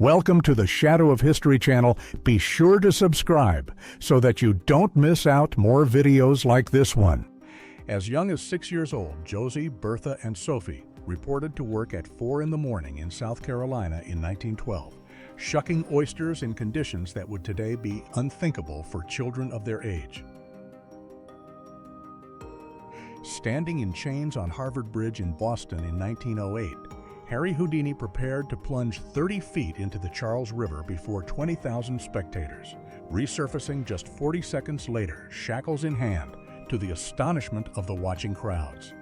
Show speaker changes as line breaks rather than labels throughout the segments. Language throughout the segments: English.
Welcome to the Shadow of History channel. Be sure to subscribe so that you don't miss out more videos like this one. As young as 6 years old, Josie, Bertha, and Sophie reported to work at 4 in the morning in South Carolina in 1912, shucking oysters in conditions that would today be unthinkable for children of their age. Standing in chains on Harvard Bridge in Boston in 1908, Harry Houdini prepared to plunge 30 feet into the Charles River before 20,000 spectators, resurfacing just 40 seconds later, shackles in hand, to the astonishment of the watching crowds.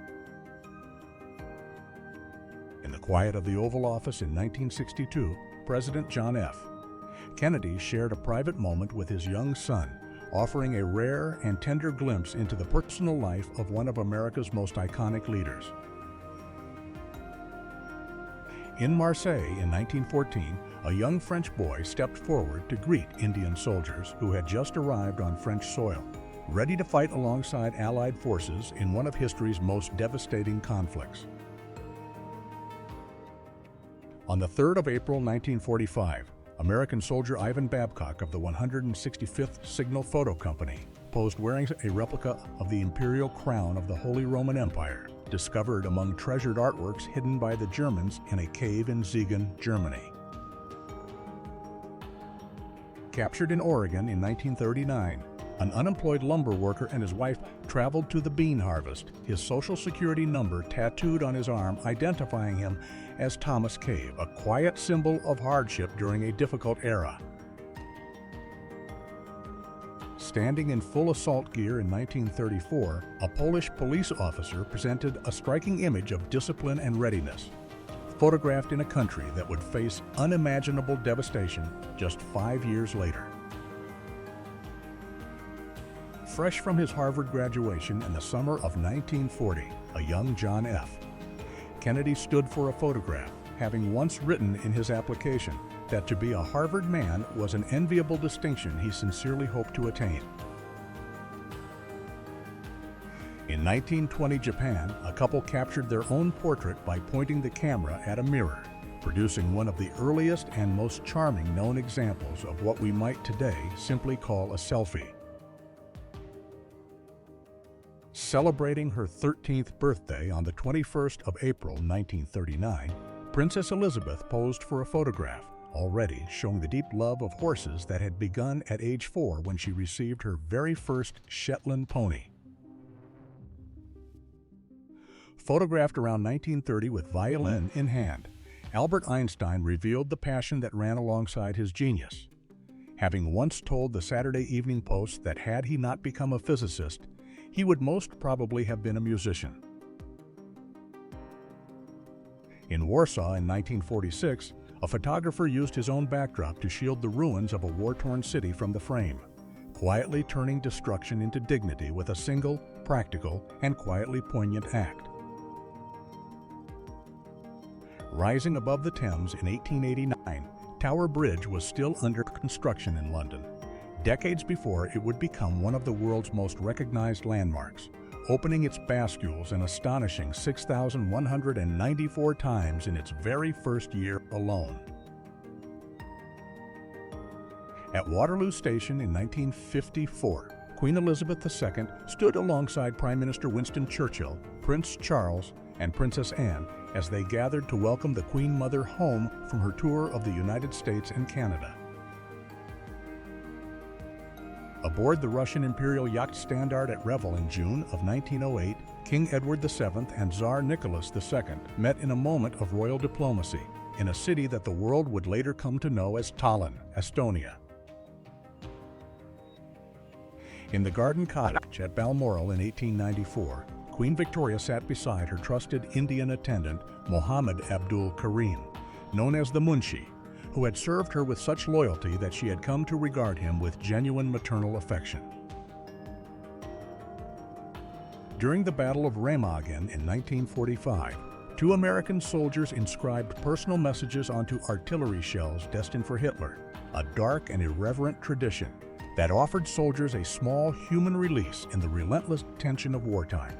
In the quiet of the Oval Office in 1962, President John F. Kennedy shared a private moment with his young son, offering a rare and tender glimpse into the personal life of one of America's most iconic leaders. In Marseille in 1914, a young French boy stepped forward to greet Indian soldiers who had just arrived on French soil, ready to fight alongside Allied forces in one of history's most devastating conflicts. On the 3rd of April 1945, American soldier Ivan Babcock of the 165th Signal Photo Company posed wearing a replica of the imperial crown of the Holy Roman Empire, discovered among treasured artworks hidden by the Germans in a cave in Siegen, Germany. Captured in Oregon in 1939, an unemployed lumber worker and his wife traveled to the bean harvest, his Social Security number tattooed on his arm identifying him as Thomas Cave, a quiet symbol of hardship during a difficult era. Standing in full assault gear in 1934, a Polish police officer presented a striking image of discipline and readiness, photographed in a country that would face unimaginable devastation just 5 years later. Fresh from his Harvard graduation in the summer of 1940, a young John F. Kennedy stood for a photograph, having once written in his application that to be a Harvard man was an enviable distinction he sincerely hoped to attain. In 1920 Japan, a couple captured their own portrait by pointing the camera at a mirror, producing one of the earliest and most charming known examples of what we might today simply call a selfie. Celebrating her 13th birthday on the 21st of April 1939, Princess Elizabeth posed for a photograph, already showing the deep love of horses that had begun at age 4 when she received her very first Shetland pony. Photographed around 1930 with violin in hand, Albert Einstein revealed the passion that ran alongside his genius, having once told the Saturday Evening Post that had he not become a physicist, he would most probably have been a musician. In Warsaw in 1946, a photographer used his own backdrop to shield the ruins of a war-torn city from the frame, quietly turning destruction into dignity with a single, practical, and quietly poignant act. Rising above the Thames in 1889, Tower Bridge was still under construction in London. Decades before, it would become one of the world's most recognized landmarks, opening its bascules an astonishing 6,194 times in its very first year alone. At Waterloo Station in 1954, Queen Elizabeth II stood alongside Prime Minister Winston Churchill, Prince Charles, and Princess Anne as they gathered to welcome the Queen Mother home from her tour of the United States and Canada. Aboard the Russian Imperial Yacht Standard at Revel in June of 1908, King Edward VII and Tsar Nicholas II met in a moment of royal diplomacy in a city that the world would later come to know as Tallinn, Estonia. In the Garden Cottage at Balmoral in 1894, Queen Victoria sat beside her trusted Indian attendant, Mohammed Abdul Karim, known as the Munshi, who had served her with such loyalty that she had come to regard him with genuine maternal affection. During the Battle of Remagen in 1945, 2 American soldiers inscribed personal messages onto artillery shells destined for Hitler, a dark and irreverent tradition that offered soldiers a small human release in the relentless tension of wartime.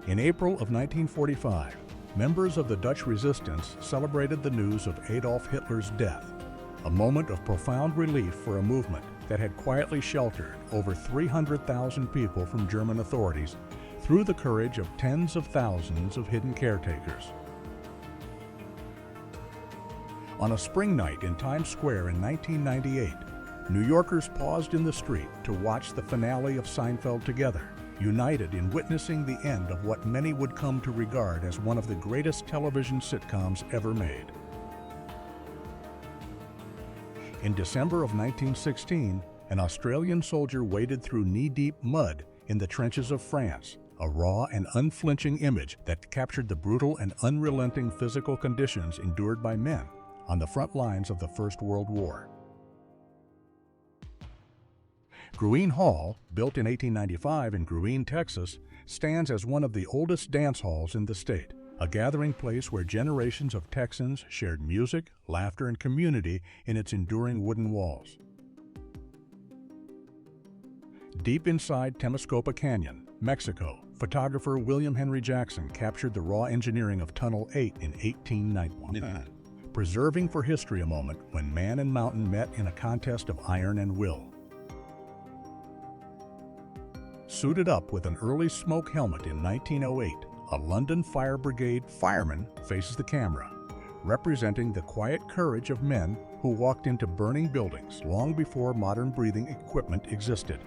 In April of 1945, members of the Dutch resistance celebrated the news of Adolf Hitler's death, a moment of profound relief for a movement that had quietly sheltered over 300,000 people from German authorities through the courage of tens of thousands of hidden caretakers. On a spring night in Times Square in 1998, New Yorkers paused in the street to watch the finale of Seinfeld together, united in witnessing the end of what many would come to regard as one of the greatest television sitcoms ever made. In December of 1916, an Australian soldier waded through knee-deep mud in the trenches of France, a raw and unflinching image that captured the brutal and unrelenting physical conditions endured by men on the front lines of the First World War. Gruene Hall, built in 1895 in Gruene, Texas, stands as one of the oldest dance halls in the state, a gathering place where generations of Texans shared music, laughter, and community in its enduring wooden walls. Deep inside Temescopa Canyon, Mexico, photographer William Henry Jackson captured the raw engineering of Tunnel 8 in 1891, preserving for history a moment when man and mountain met in a contest of iron and will. Suited up with an early smoke helmet in 1908, a London Fire Brigade fireman faces the camera, representing the quiet courage of men who walked into burning buildings long before modern breathing equipment existed.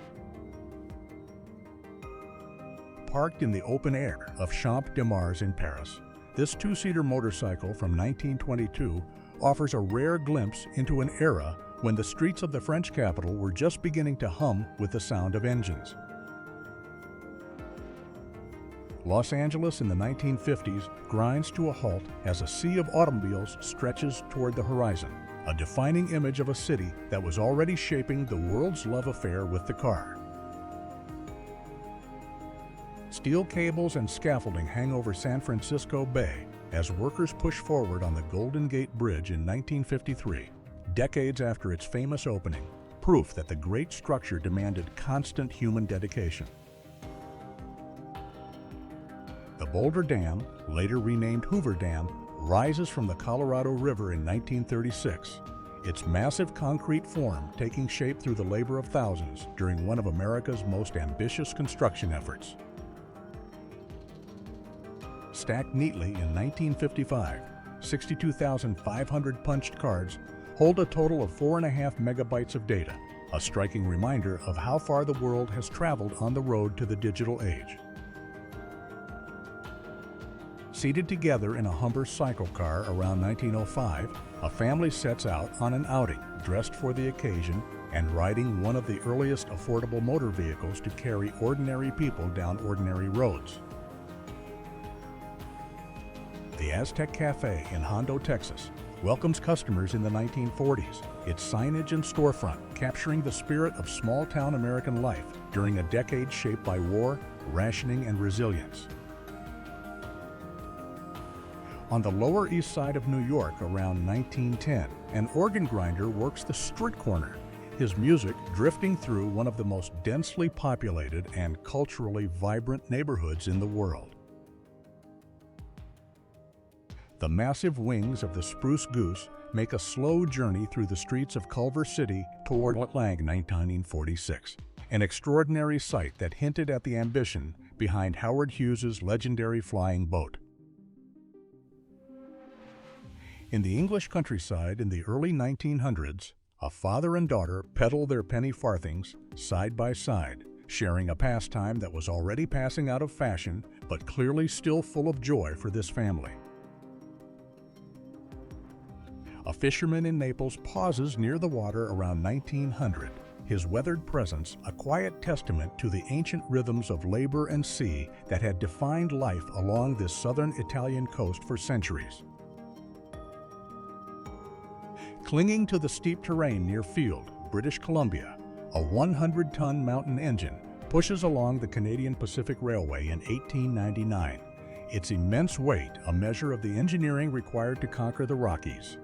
Parked in the open air of Champ de Mars in Paris, this two-seater motorcycle from 1922 offers a rare glimpse into an era when the streets of the French capital were just beginning to hum with the sound of engines. Los Angeles in the 1950s grinds to a halt as a sea of automobiles stretches toward the horizon, a defining image of a city that was already shaping the world's love affair with the car. Steel cables and scaffolding hang over San Francisco Bay as workers push forward on the Golden Gate Bridge in 1953, decades after its famous opening, proof that the great structure demanded constant human dedication. The Boulder Dam, later renamed Hoover Dam, rises from the Colorado River in 1936, its massive concrete form taking shape through the labor of thousands during one of America's most ambitious construction efforts. Stacked neatly in 1955, 62,500 punched cards hold a total of 4.5 megabytes of data, a striking reminder of how far the world has traveled on the road to the digital age. Seated together in a Humber cycle car around 1905, a family sets out on an outing, dressed for the occasion and riding one of the earliest affordable motor vehicles to carry ordinary people down ordinary roads. The Aztec Cafe in Hondo, Texas, welcomes customers in the 1940s, its signage and storefront capturing the spirit of small-town American life during a decade shaped by war, rationing, and resilience. On the Lower East Side of New York around 1910, an organ grinder works the street corner, his music drifting through one of the most densely populated and culturally vibrant neighborhoods in the world. The massive wings of the Spruce Goose make a slow journey through the streets of Culver City toward Lang 1946, an extraordinary sight that hinted at the ambition behind Howard Hughes's legendary flying boat. In the English countryside in the early 1900s, a father and daughter peddle their penny farthings side by side, sharing a pastime that was already passing out of fashion, but clearly still full of joy for this family. A fisherman in Naples pauses near the water around 1900, his weathered presence a quiet testament to the ancient rhythms of labor and sea that had defined life along this southern Italian coast for centuries. Clinging to the steep terrain near Field, British Columbia, a 100-ton mountain engine pushes along the Canadian Pacific Railway in 1899, its immense weight a measure of the engineering required to conquer the Rockies.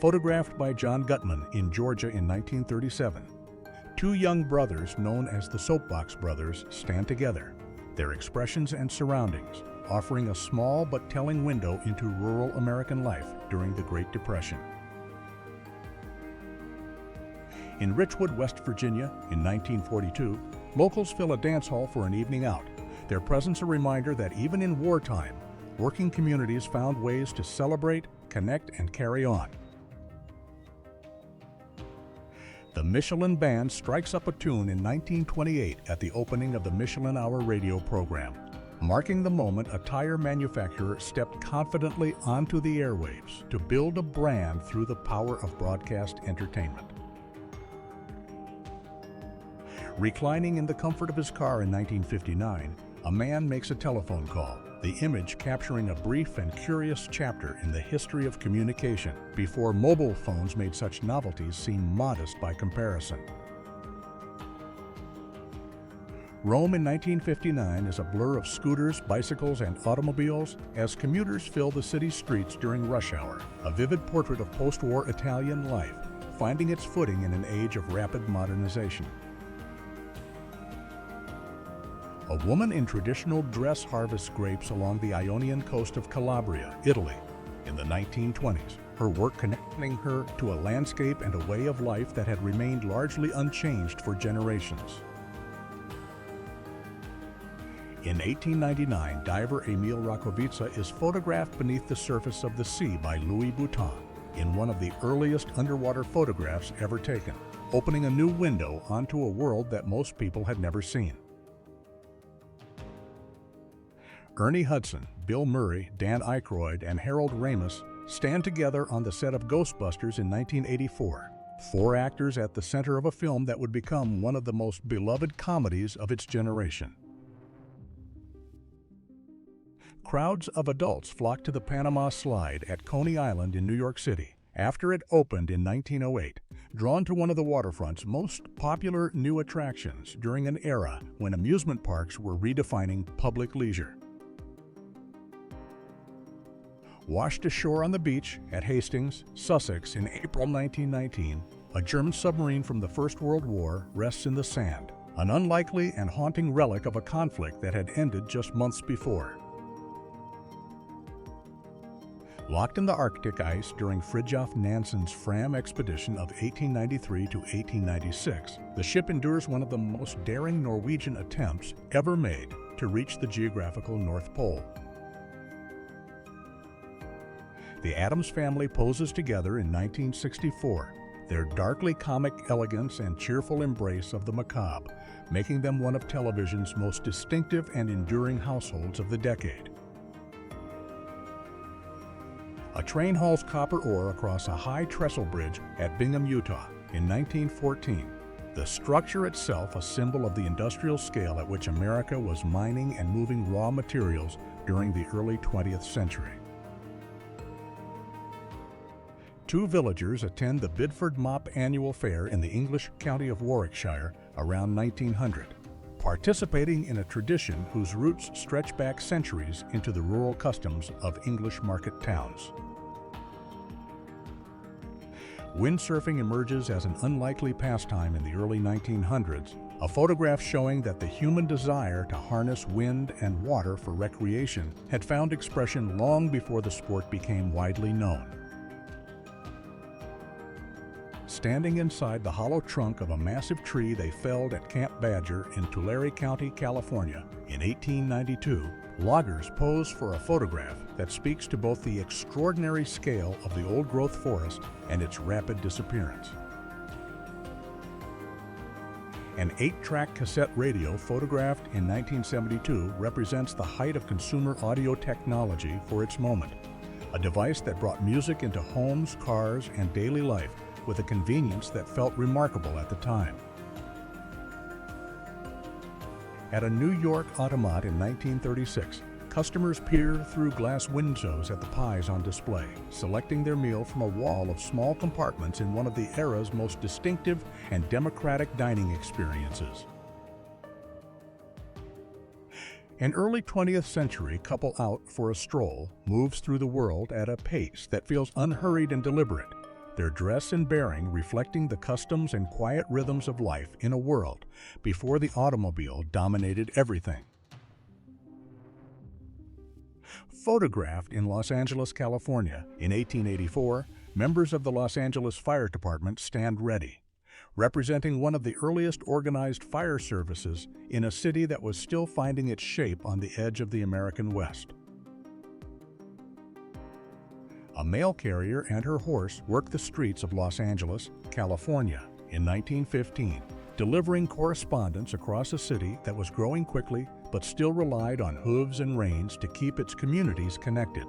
Photographed by John Gutman in Georgia in 1937, two young brothers known as the Soapbox Brothers stand together, their expressions and surroundings, offering a small but telling window into rural American life during the Great Depression. In Richwood, West Virginia, in 1942, locals fill a dance hall for an evening out, their presence a reminder that even in wartime, working communities found ways to celebrate, connect, and carry on. The Michelin Band strikes up a tune in 1928 at the opening of the Michelin Hour radio program, marking the moment a tire manufacturer stepped confidently onto the airwaves to build a brand through the power of broadcast entertainment. Reclining in the comfort of his car in 1959, a man makes a telephone call, the image capturing a brief and curious chapter in the history of communication before mobile phones made such novelties seem modest by comparison. Rome in 1959 is a blur of scooters, bicycles, and automobiles as commuters fill the city's streets during rush hour, a vivid portrait of post-war Italian life, finding its footing in an age of rapid modernization. A woman in traditional dress harvests grapes along the Ionian coast of Calabria, Italy, in the 1920s, her work connecting her to a landscape and a way of life that had remained largely unchanged for generations. In 1899, diver Emil Rakovica is photographed beneath the surface of the sea by Louis Boutin in one of the earliest underwater photographs ever taken, opening a new window onto a world that most people had never seen. Ernie Hudson, Bill Murray, Dan Aykroyd, and Harold Ramis stand together on the set of Ghostbusters in 1984, four actors at the center of a film that would become one of the most beloved comedies of its generation. Crowds of adults flocked to the Panama Slide at Coney Island in New York City after it opened in 1908, drawn to one of the waterfront's most popular new attractions during an era when amusement parks were redefining public leisure. Washed ashore on the beach at Hastings, Sussex in April 1919, a German submarine from the First World War rests in the sand, an unlikely and haunting relic of a conflict that had ended just months before. Locked in the Arctic ice during Fridtjof Nansen's Fram expedition of 1893 to 1896, the ship endures one of the most daring Norwegian attempts ever made to reach the geographical North Pole. The Addams Family poses together in 1964, their darkly comic elegance and cheerful embrace of the macabre, making them one of television's most distinctive and enduring households of the decade. A train hauls copper ore across a high trestle bridge at Bingham, Utah in 1914, the structure itself a symbol of the industrial scale at which America was mining and moving raw materials during the early 20th century. Two villagers attend the Bidford Mop annual fair in the English county of Warwickshire around 1900, participating in a tradition whose roots stretch back centuries into the rural customs of English market towns. Windsurfing emerges as an unlikely pastime in the early 1900s, a photograph showing that the human desire to harness wind and water for recreation had found expression long before the sport became widely known. Standing inside the hollow trunk of a massive tree they felled at Camp Badger in Tulare County, California in 1892, loggers pose for a photograph that speaks to both the extraordinary scale of the old-growth forest and its rapid disappearance. An 8-track cassette radio photographed in 1972 represents the height of consumer audio technology for its moment, a device that brought music into homes, cars, and daily life with a convenience that felt remarkable at the time. At a New York automat in 1936, customers peer through glass windows at the pies on display, selecting their meal from a wall of small compartments in one of the era's most distinctive and democratic dining experiences. An early 20th century couple out for a stroll moves through the world at a pace that feels unhurried and deliberate, their dress and bearing reflecting the customs and quiet rhythms of life in a world before the automobile dominated everything. Photographed in Los Angeles, California in 1884, members of the Los Angeles Fire Department stand ready, representing one of the earliest organized fire services in a city that was still finding its shape on the edge of the American West. A mail carrier and her horse worked the streets of Los Angeles, California in 1915, delivering correspondence across a city that was growing quickly but still relied on hooves and reins to keep its communities connected.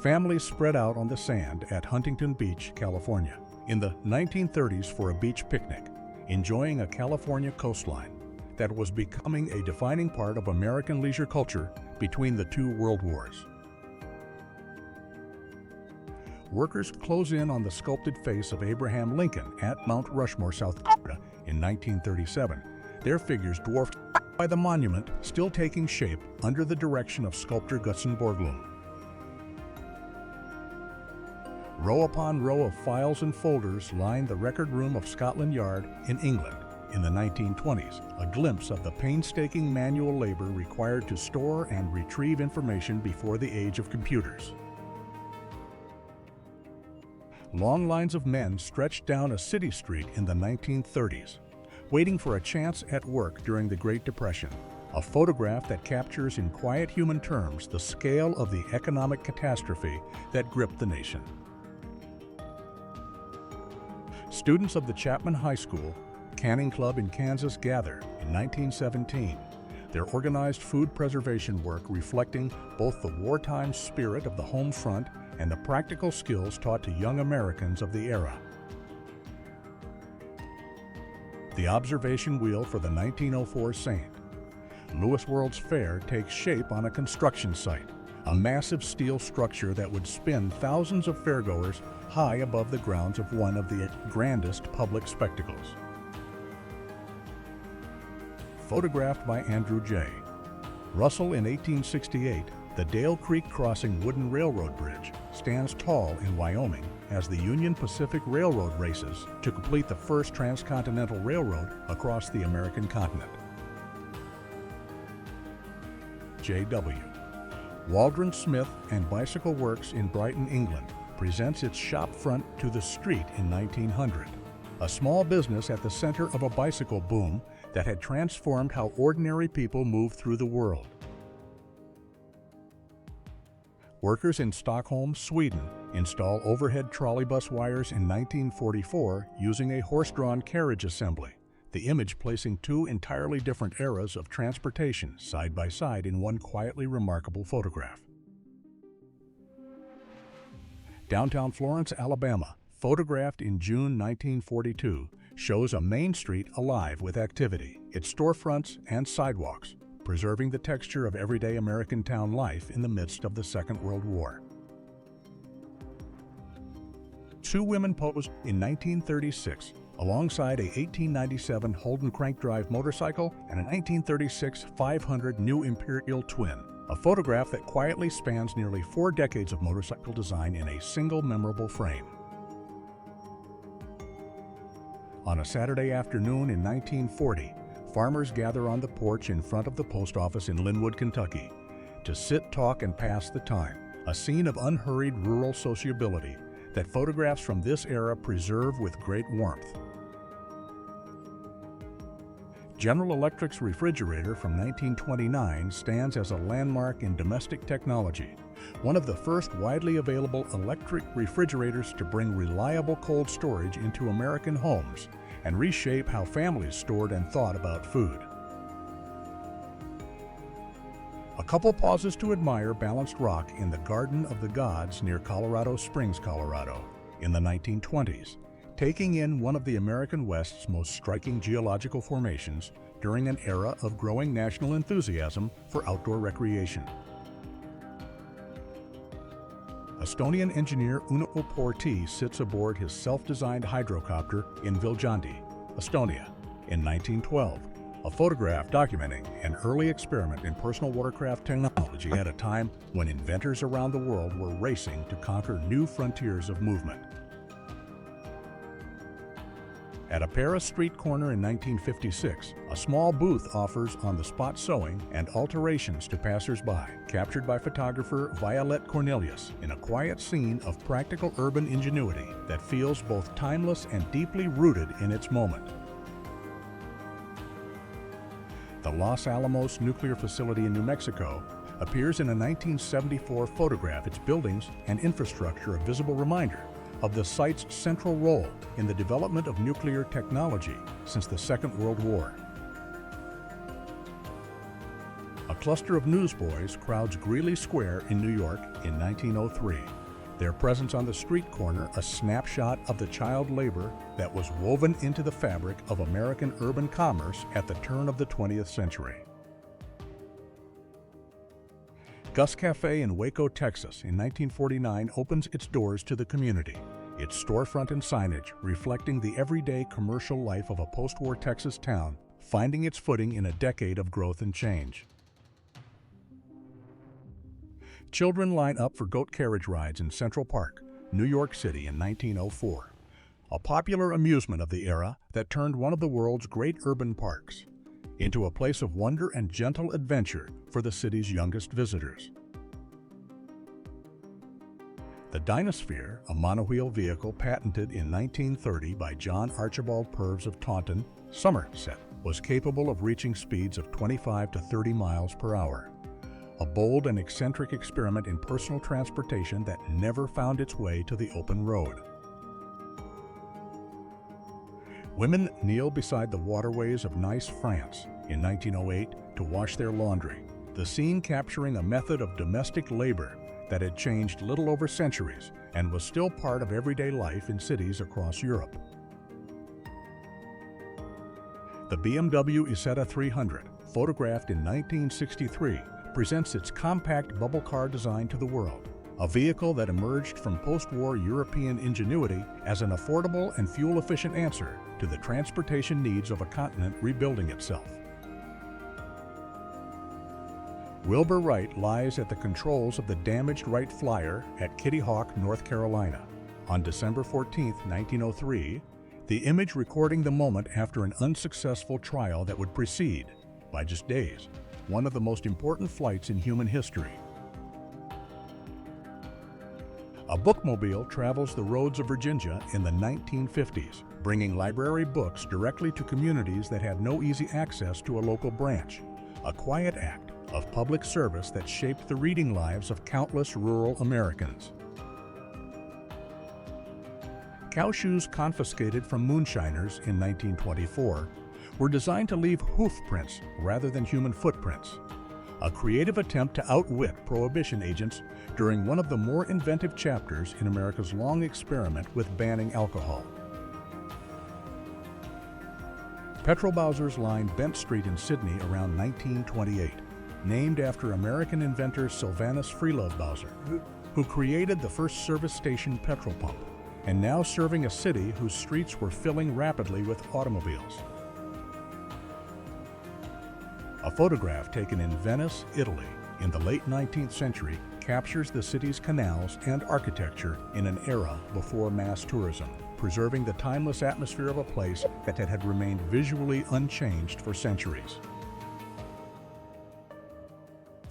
Families spread out on the sand at Huntington Beach, California, in the 1930s for a beach picnic, enjoying a California coastline that was becoming a defining part of American leisure culture between the two world wars. Workers close in on the sculpted face of Abraham Lincoln at Mount Rushmore, South Dakota in 1937, their figures dwarfed by the monument still taking shape under the direction of sculptor Gutzon Borglum. Row upon row of files and folders line the record room of Scotland Yard in England in the 1920s, a glimpse of the painstaking manual labor required to store and retrieve information before the age of computers. Long lines of men stretched down a city street in the 1930s, waiting for a chance at work during the Great Depression, a photograph that captures in quiet human terms the scale of the economic catastrophe that gripped the nation. Students of the Chapman High School Canning Club in Kansas gather in 1917, their organized food preservation work reflecting both the wartime spirit of the home front and the practical skills taught to young Americans of the era. The observation wheel for the 1904 St. Louis World's Fair takes shape on a construction site, a massive steel structure that would spin thousands of fairgoers high above the grounds of one of the grandest public spectacles. Photographed by Andrew J. Russell in 1868, the Dale Creek Crossing wooden railroad bridge stands tall in Wyoming as the Union Pacific Railroad races to complete the first transcontinental railroad across the American continent. J.W. Waldron Smith and Bicycle Works in Brighton, England, presents its shop front to the street in 1900, a small business at the center of a bicycle boom that had transformed how ordinary people moved through the world. Workers in Stockholm, Sweden, install overhead trolleybus wires in 1944 using a horse-drawn carriage assembly, the image placing two entirely different eras of transportation side by side in one quietly remarkable photograph. Downtown Florence, Alabama, photographed in June 1942, shows a main street alive with activity, its storefronts and sidewalks, preserving the texture of everyday American town life in the midst of the Second World War. Two women posed in 1936 alongside a 1897 Holden crank-drive motorcycle and a 1936 500 New Imperial Twin, a photograph that quietly spans nearly 4 decades of motorcycle design in a single memorable frame. On a Saturday afternoon in 1940, farmers gather on the porch in front of the post office in Linwood, Kentucky, to sit, talk, and pass the time, a scene of unhurried rural sociability that photographs from this era preserve with great warmth. General Electric's refrigerator from 1929 stands as a landmark in domestic technology, one of the first widely available electric refrigerators to bring reliable cold storage into American homes and reshape how families stored and thought about food. A couple pauses to admire balanced rock in the Garden of the Gods near Colorado Springs, Colorado, in the 1920s, taking in one of the American West's most striking geological formations during an era of growing national enthusiasm for outdoor recreation. Estonian engineer Uno Porti sits aboard his self-designed hydrocopter in Viljandi, Estonia, in 1912, a photograph documenting an early experiment in personal watercraft technology at a time when inventors around the world were racing to conquer new frontiers of movement. At a Paris street corner in 1956, a small booth offers on-the-spot sewing and alterations to passers-by, captured by photographer Violette Cornelius in a quiet scene of practical urban ingenuity that feels both timeless and deeply rooted in its moment. The Los Alamos nuclear facility in New Mexico appears in a 1974 photograph. Its buildings and infrastructure a visible reminder of the site's central role in the development of nuclear technology since the Second World War. A cluster of newsboys crowds Greeley Square in New York in 1903. Their presence on the street corner a snapshot of the child labor that was woven into the fabric of American urban commerce at the turn of the 20th century. Gus Cafe in Waco, Texas in 1949 opens its doors to the community, its storefront and signage reflecting the everyday commercial life of a post-war Texas town, finding its footing in a decade of growth and change. Children line up for goat carriage rides in Central Park, New York City in 1904, a popular amusement of the era that turned one of the world's great urban parks into a place of wonder and gentle adventure for the city's youngest visitors. The Dynasphere, a monowheel vehicle patented in 1930 by John Archibald Purves of Taunton, Somerset, was capable of reaching speeds of 25 to 30 miles per hour. A bold and eccentric experiment in personal transportation that never found its way to the open road. Women kneel beside the waterways of Nice, France in 1908 to wash their laundry, the scene capturing a method of domestic labor that had changed little over centuries and was still part of everyday life in cities across Europe. The BMW Isetta 300, photographed in 1963, presents its compact bubble car design to the world, a vehicle that emerged from post-war European ingenuity as an affordable and fuel-efficient answer to the transportation needs of a continent rebuilding itself. Wilbur Wright lies at the controls of the damaged Wright Flyer at Kitty Hawk, North Carolina. On December 14, 1903, the image recording the moment after an unsuccessful trial that would precede, by just days, one of the most important flights in human history. A bookmobile travels the roads of Virginia in the 1950s, bringing library books directly to communities that had no easy access to a local branch, a quiet act of public service that shaped the reading lives of countless rural Americans. Cow shoes confiscated from moonshiners in 1924 were designed to leave hoof prints rather than human footprints, a creative attempt to outwit prohibition agents during one of the more inventive chapters in America's long experiment with banning alcohol. Petrol Bowsers lined Bent Street in Sydney around 1928, named after American inventor Sylvanus Freelove Bowser, who created the first service station petrol pump, and now serving a city whose streets were filling rapidly with automobiles. A photograph taken in Venice, Italy, in the late 19th century captures the city's canals and architecture in an era before mass tourism, preserving the timeless atmosphere of a place that had remained visually unchanged for centuries.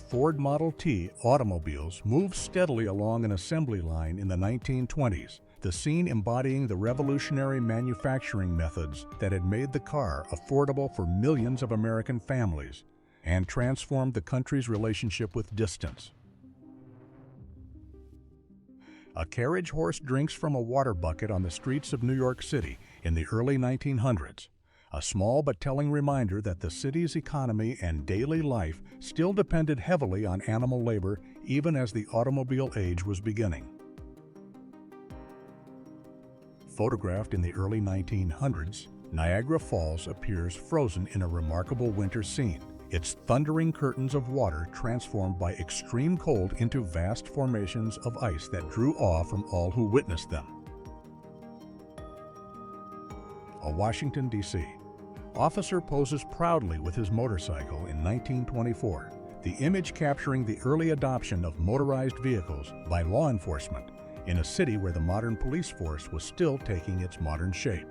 Ford Model T automobiles moved steadily along an assembly line in the 1920s, the scene embodying the revolutionary manufacturing methods that had made the car affordable for millions of American families and transformed the country's relationship with distance. A carriage horse drinks from a water bucket on the streets of New York City in the early 1900s, a small but telling reminder that the city's economy and daily life still depended heavily on animal labor even as the automobile age was beginning. Photographed in the early 1900s, Niagara Falls appears frozen in a remarkable winter scene, its thundering curtains of water transformed by extreme cold into vast formations of ice that drew awe from all who witnessed them. A Washington, D.C. officer poses proudly with his motorcycle in 1924, the image capturing the early adoption of motorized vehicles by law enforcement in a city where the modern police force was still taking its modern shape.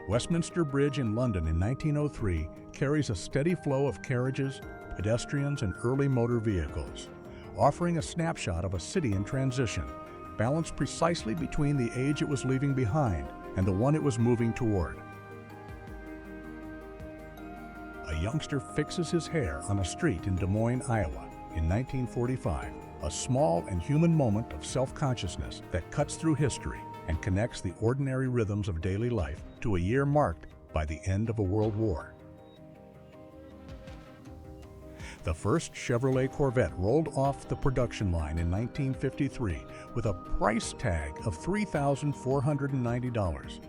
Westminster Bridge in London in 1903 carries a steady flow of carriages, pedestrians, and early motor vehicles, offering a snapshot of a city in transition, balanced precisely between the age it was leaving behind and the one it was moving toward. A youngster fixes his hair on a street in Des Moines, Iowa in 1945, a small and human moment of self-consciousness that cuts through history and connects the ordinary rhythms of daily life to a year marked by the end of a world war. The first Chevrolet Corvette rolled off the production line in 1953 with a price tag of $3,490,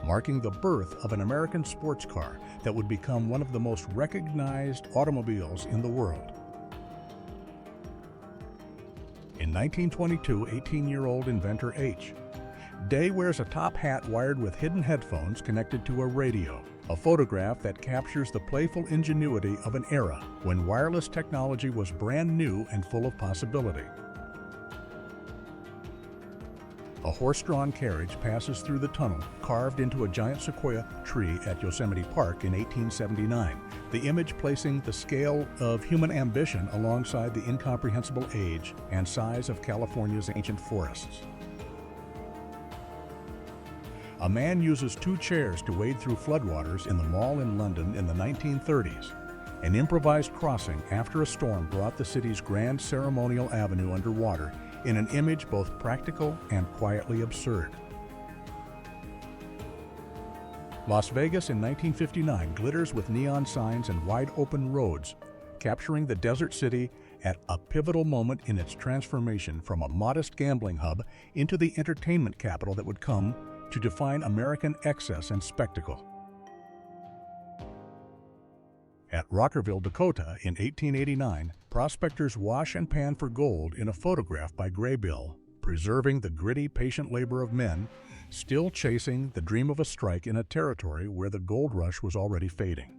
marking the birth of an American sports car that would become one of the most recognized automobiles in the world. In 1922, 18-year-old inventor H. Day wears a top hat wired with hidden headphones connected to a radio, a photograph that captures the playful ingenuity of an era when wireless technology was brand new and full of possibility. A horse-drawn carriage passes through the tunnel carved into a giant sequoia tree at Yosemite Park in 1879, the image placing the scale of human ambition alongside the incomprehensible age and size of California's ancient forests. A man uses 2 chairs to wade through floodwaters in the Mall in London in the 1930s. An improvised crossing after a storm brought the city's grand ceremonial avenue underwater in an image both practical and quietly absurd. Las Vegas in 1959 glitters with neon signs and wide-open roads, capturing the desert city at a pivotal moment in its transformation from a modest gambling hub into the entertainment capital that would come to define American excess and spectacle. At Rockerville, Dakota in 1889, prospectors wash and pan for gold in a photograph by Graybill, preserving the gritty, patient labor of men still chasing the dream of a strike in a territory where the gold rush was already fading.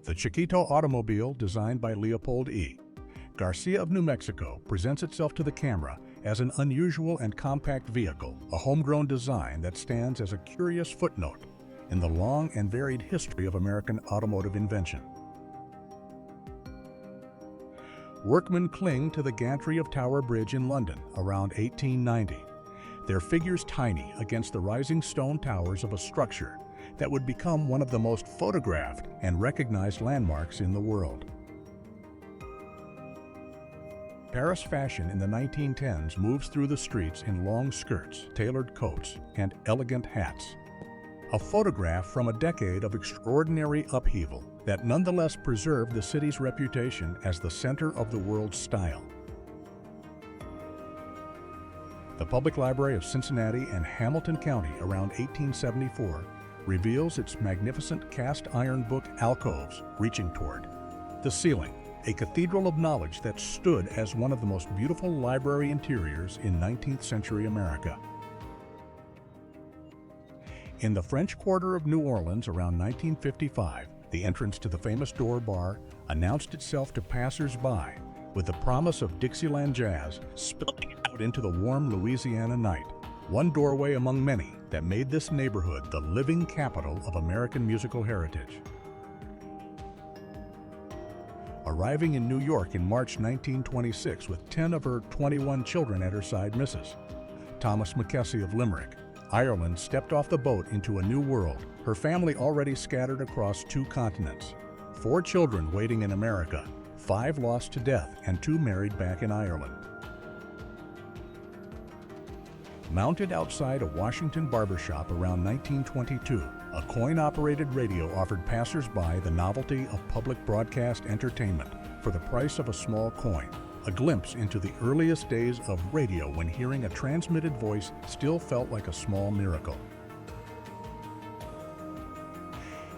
The Chiquito automobile, designed by Leopold E. Garcia of New Mexico, presents itself to the camera as an unusual and compact vehicle, a homegrown design that stands as a curious footnote in the long and varied history of American automotive invention. Workmen cling to the gantry of Tower Bridge in London around 1890, their figures tiny against the rising stone towers of a structure that would become one of the most photographed and recognized landmarks in the world. Paris fashion in the 1910s moves through the streets in long skirts, tailored coats, and elegant hats. A photograph from a decade of extraordinary upheaval that nonetheless preserved the city's reputation as the center of the world's style. The Public Library of Cincinnati and Hamilton County around 1874 reveals its magnificent cast iron book alcoves reaching toward the ceiling, a cathedral of knowledge that stood as one of the most beautiful library interiors in 19th century America. In the French Quarter of New Orleans around 1955, the entrance to the famous Door Bar announced itself to passers-by with the promise of Dixieland jazz spilling out into the warm Louisiana night, one doorway among many that made this neighborhood the living capital of American musical heritage. Arriving in New York in March 1926 with 10 of her 21 children at her side, Mrs. Thomas McKessie of Limerick, Ireland stepped off the boat into a new world, her family already scattered across 2 continents. 4 children waiting in America, 5 lost to death, and 2 married back in Ireland. Mounted outside a Washington barbershop around 1922, a coin-operated radio offered passers-by the novelty of public broadcast entertainment for the price of a small coin, a glimpse into the earliest days of radio when hearing a transmitted voice still felt like a small miracle.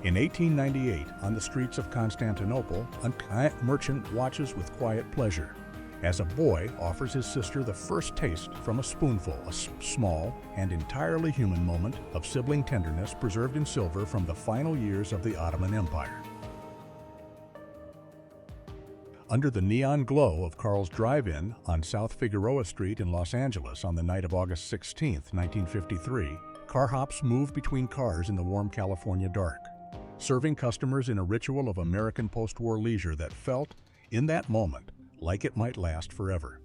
In 1898, on the streets of Constantinople, a merchant watches with quiet pleasure as a boy offers his sister the first taste from a spoonful, a small and entirely human moment of sibling tenderness preserved in silver from the final years of the Ottoman Empire. Under the neon glow of Carl's Drive-In on South Figueroa Street in Los Angeles on the night of August 16, 1953, Car hops move between cars in the warm California dark, serving customers in a ritual of American post-war leisure that felt, in that moment, like it might last forever.